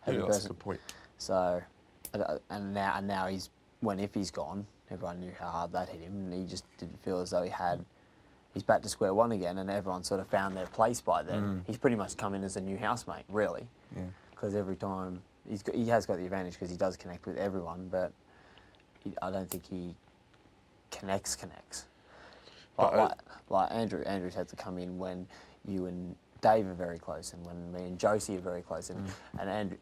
as a that's person. a good point. So, and now if he's gone, everyone knew how hard that hit him, and he just didn't feel as though he's back to square one again, and everyone sort of found their place by then. He's pretty much come in as a new housemate, really. Yeah. Because every time he has got the advantage because he does connect with everyone, but I don't think he connects. Like Andrew's had to come in when you and Dave are very close, and when me and Josie are very close, and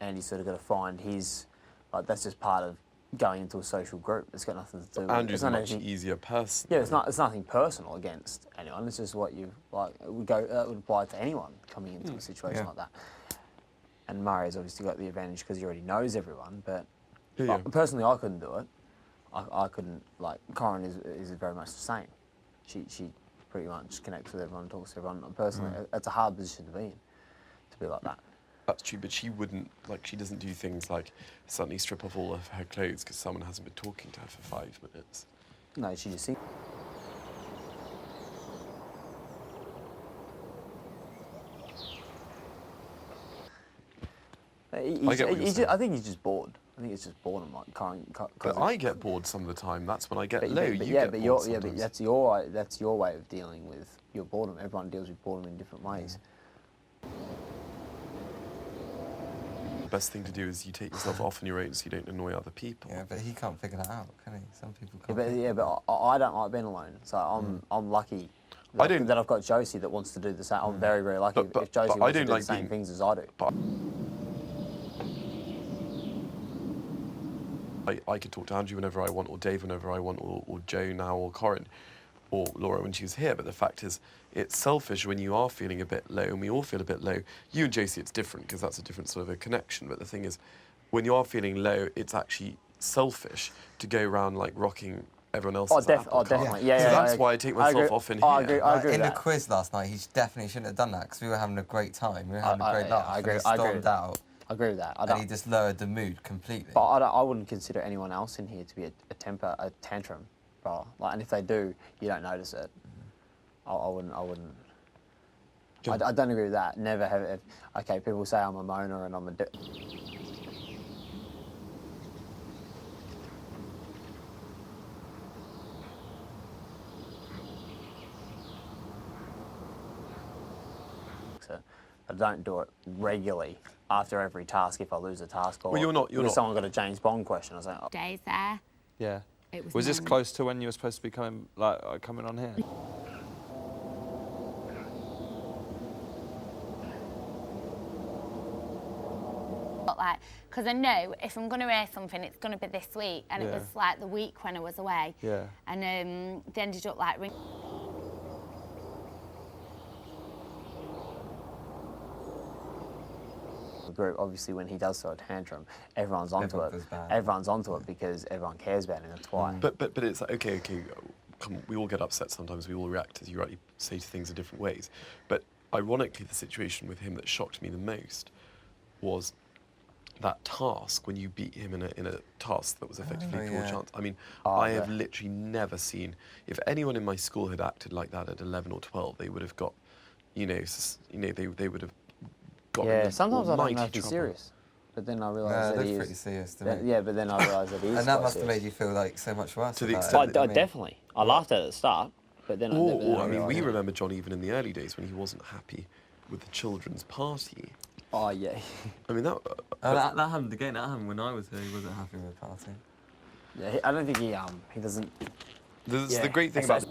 Andy's sort of got to find his, like, that's just part of going into a social group. It's got nothing to do with... Andrew's a much easier person. Yeah, it's nothing personal against anyone. It's just what you, like, it would apply to anyone coming into a situation like that. And Murray's obviously got the advantage because he already knows everyone, but personally I couldn't do it. I couldn't, like, Corin is very much the same. She pretty much connects with everyone, talks to everyone. Personally, it's a hard position to be in, to be like that. That's true, but she wouldn't, like, she doesn't do things like suddenly strip off all of her clothes because someone hasn't been talking to her for 5 minutes. No, she just... I think he's just bored. I think it's just boredom, like But I get bored some of the time. That's when I get low. But that's your way of dealing with your boredom. Everyone deals with boredom in different ways. The best thing to do is you take yourself off on your own so you don't annoy other people. Yeah, but he can't figure that out, can he? Some people can't. But I don't like being alone. So I'm lucky that I've got Josie that wants to do the same. I'm very, very lucky if Josie wants to do the same things as I do. I could talk to Andrew whenever I want, or Dave whenever I want, or Joe now, or Corin, or Laura when she was here. But the fact is, it's selfish when you are feeling a bit low, and we all feel a bit low. You and Josie, it's different, because that's a different sort of a connection. But the thing is, when you are feeling low, it's actually selfish to go around, like, rocking everyone else's apple cart. Definitely. Yeah, so that's why I take myself off in here. I agree in with the quiz last night, he definitely shouldn't have done that, because we were having a great time. We were having a great laugh. I agree. And he stormed out. I agree with that. And he just lowered the mood completely. But I wouldn't consider anyone else in here to be a tantrum, bro. Like, and if they do, you don't notice it. I wouldn't. I don't agree with that. Never have. Okay, people say I'm a moaner and I'm a. I don't do it regularly after every task if I lose a task or well, you're not. Someone got a James Bond question. I was like, oh. Days there. Yeah. It was this close to when you were supposed to be coming on here? Like, because I know if I'm going to hear something, it's going to be this week, and it was like the week when I was away. Yeah. And they ended up like ringing. Group, obviously, when he does throw a tantrum, everyone's onto it. Everyone's onto it because everyone cares about him. That's why. But it's like, okay, come on, we all get upset sometimes. We all react, as you rightly say, to things in different ways. But ironically, the situation with him that shocked me the most was that task when you beat him in a task that was effectively full chance. I mean, I have literally never seen. If anyone in my school had acted like that at 11 or 12, they would have got, they would have. Yeah, sometimes I don't know if he's serious, but then I realise that he is. pretty serious to me. Yeah, but then I realise that he is. And that must have made you feel like so much worse. To the extent definitely. I laughed at it at the start, but then I mean, we remember John even in the early days when he wasn't happy with the children's party. Oh yeah. I mean that. That happened again. That happened when I was here. He wasn't happy with the party. Yeah, I don't think he doesn't. The great thing about.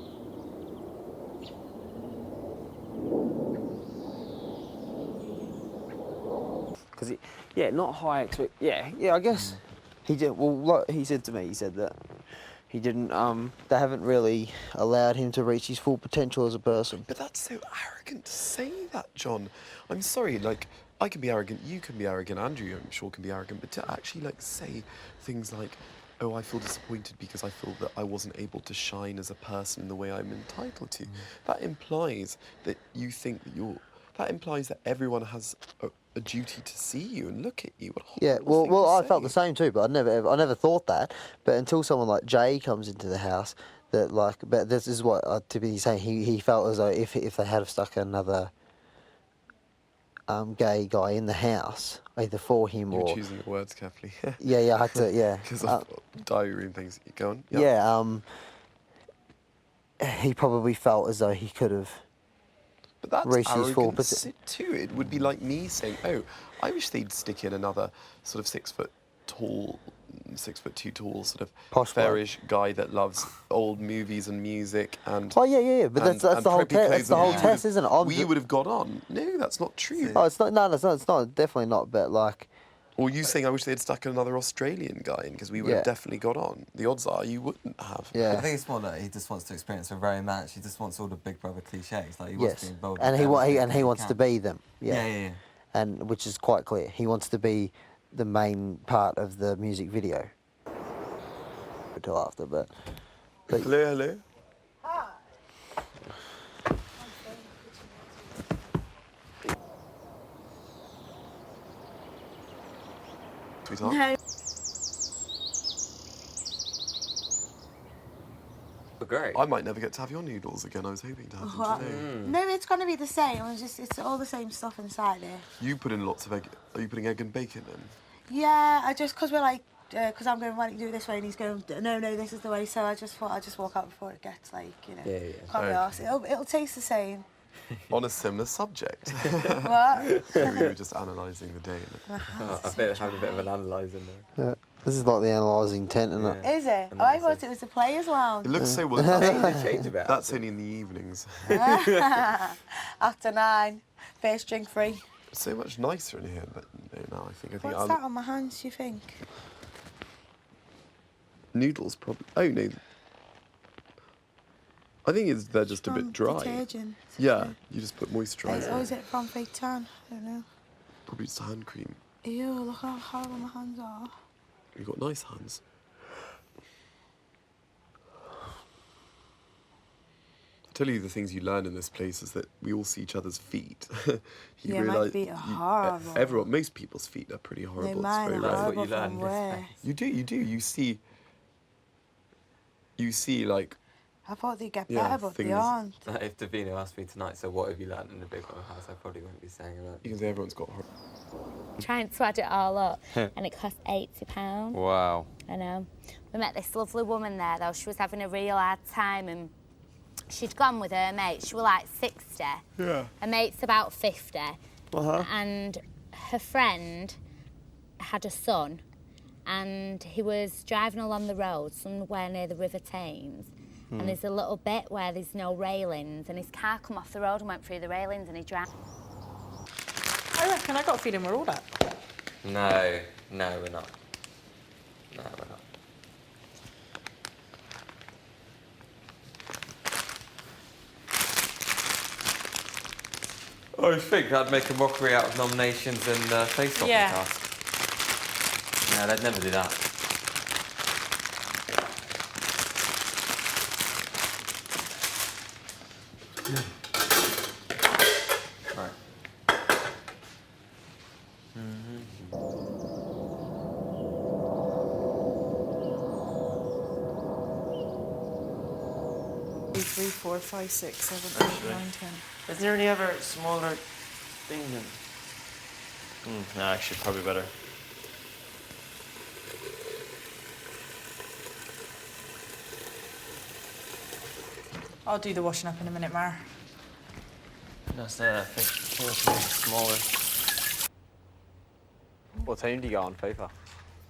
Because not high expect. Yeah, I guess he did. Well, like he said to me, he said that he didn't. They haven't really allowed him to reach his full potential as a person. But that's so arrogant to say that, John. I'm sorry. Like, I can be arrogant. You can be arrogant. Andrew, I'm sure, can be arrogant. But to actually like say things like, "Oh, I feel disappointed because I feel that I wasn't able to shine as a person in the way I'm entitled to," that implies that you think that you're. That implies that everyone has a duty to see you and look at you. Well, I felt the same too, but I never thought that. But until someone like Jay comes into the house, but this is what to be saying. He felt as though if they had stuck another gay guy in the house, either for him You were or choosing your words carefully. yeah, I had to, yeah. Because of diary and things. Go on. Yeah, he probably felt as though he could have But that's reached his full arrogance too. It would be like me saying, "Oh, I wish they'd stick in another sort of 6'2" tall, sort of Posh bloke. fairish guy that loves old movies and music and." Oh yeah, but that's and the whole preppy that's clothes the and whole we test, would've- isn't it? We would have got on. No, that's not true. Oh, it's not. No, it's not. Definitely not. But like, Or you saying, "I wish they'd stuck another Australian guy in because we would have Yeah. definitely got on." The odds are you wouldn't have. yeah. I think it's more that he just wants to experience a romance. He just wants all the Big Brother cliches. Like he wants Yes, to be involved. and in he everything that wants to can. be them. Yeah. Yeah. And which is quite clear. He wants to be the main part of the music video. Until after, but Hello. Sweetheart. No. Great. I might never get to have your noodles again. I was hoping to have them What? today. No, it's going to be the same. It's all the same stuff inside it. You put in lots of egg. Are you putting egg and bacon in? Yeah, because we're like, because I'm going, why don't you do it this way? And he's going, no, this is the way. So I just thought I'd just walk out before it gets like, can't be arsed. It'll taste the same. On a similar subject. What? So we were just analysing the day. I bet having a bit of an analyse in there. this is like the analysing tent, isn't it? Is it? Oh, I thought it was the players' lounge. It looks so well. Change a bit. That's only in the evenings. After 9, first drink free. It's so much nicer in here now. I think What's that on my hands, you think? Noodles probably. Oh no. I think they're just a bit dry. Detergent. Yeah, you just put moisturiser. Or is it from fake tan? I don't know. Probably just hand cream. Ew, look how horrible my hands are. You've got nice hands. I tell you the things you learn in this place is that we all see each other's feet. Yeah, my feet are horrible. Most people's feet are pretty horrible. No, It's mine very are rare. what horrible you learn from in this where? You do. You see like I thought they'd get Yeah, better, but they things- aren't. If Davina asked me tonight, so what have you learned in the Big Brother house, I probably wouldn't be saying that. because everyone's got. Trying to add it all up, and it cost £80. Wow. I know. We met this lovely woman there, though. She was having a real hard time, and she'd gone with her mate. She was like 60. Yeah. Her mate's about 50. Uh-huh. And her friend had a son, and he was driving along the road somewhere near the River Thames. And there's a little bit where there's no railings, and his car come off the road and went through the railings, and he drowned. I reckon I got a feeling we're all that. No, we're not. No, we're not. I think I'd make a mockery out of nominations and face-off Yeah. task. No, they'd never do that. Right. Two, 3, 4, 5, 6, 7, 8, 9, 10. Is there any other smaller thing than... no, actually, probably better. I'll do the washing up in a minute, Mar. That's it, I think it's smaller. What team do you go on FIFA?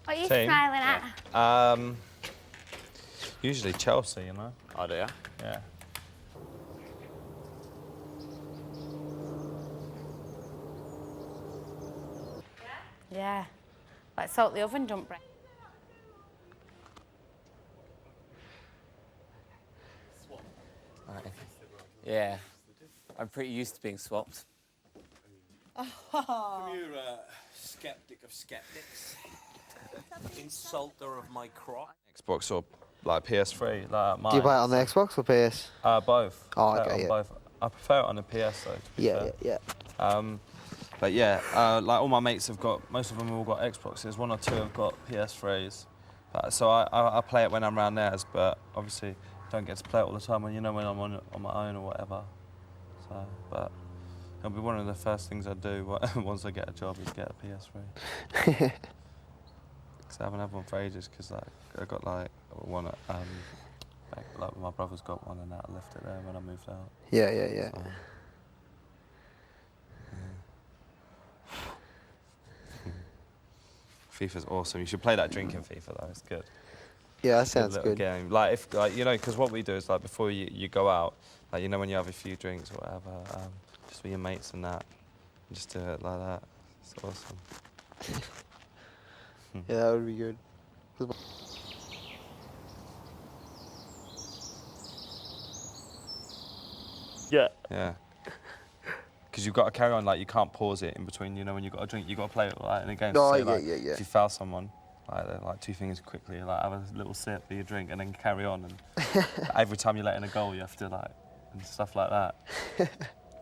What are you Team? smiling at? Usually Chelsea, you know. Oh, do you? Yeah. Yeah. Let's hope the oven don't break. Yeah. I'm pretty used to being swapped. Come here, skeptic of skeptics. Insulter of my crop. Xbox or like PS3, like mine. Do you play it on the Xbox or PS? Both. Oh, I prefer it okay, on yeah. both. I prefer it on the PS though. To be Yeah, fair. yeah. But yeah, like all my mates have got, most of them have all got Xboxes. 1 or 2 have got PS3s. But, so I play it when I'm around theirs, but obviously don't get to play it all the time when when I'm on my own or whatever. So, but It'll be one of the first things I do once I get a job is get a PS3. Because I haven't had one for ages. Because like I got like one at like my brother's got one and that I left it there when I moved out. Yeah. So, FIFA's awesome. You should play that drinking FIFA though. It's good. Yeah, that sounds little good. Game. Like if you know, because what we do is like before you go out, like you know when you have a few drinks or whatever, just with your mates and that, and just do it like that. It's awesome. Yeah, that would be good. Yeah. Yeah. Because you've got to carry on, like you can't pause it in between. You know when you've got a drink, you've got to play it like in a game. No, so, yeah, like, yeah. If you foul someone, like two fingers quickly, like have a little sip of your drink and then carry on. And every time you let in a goal, you have to like and stuff like that.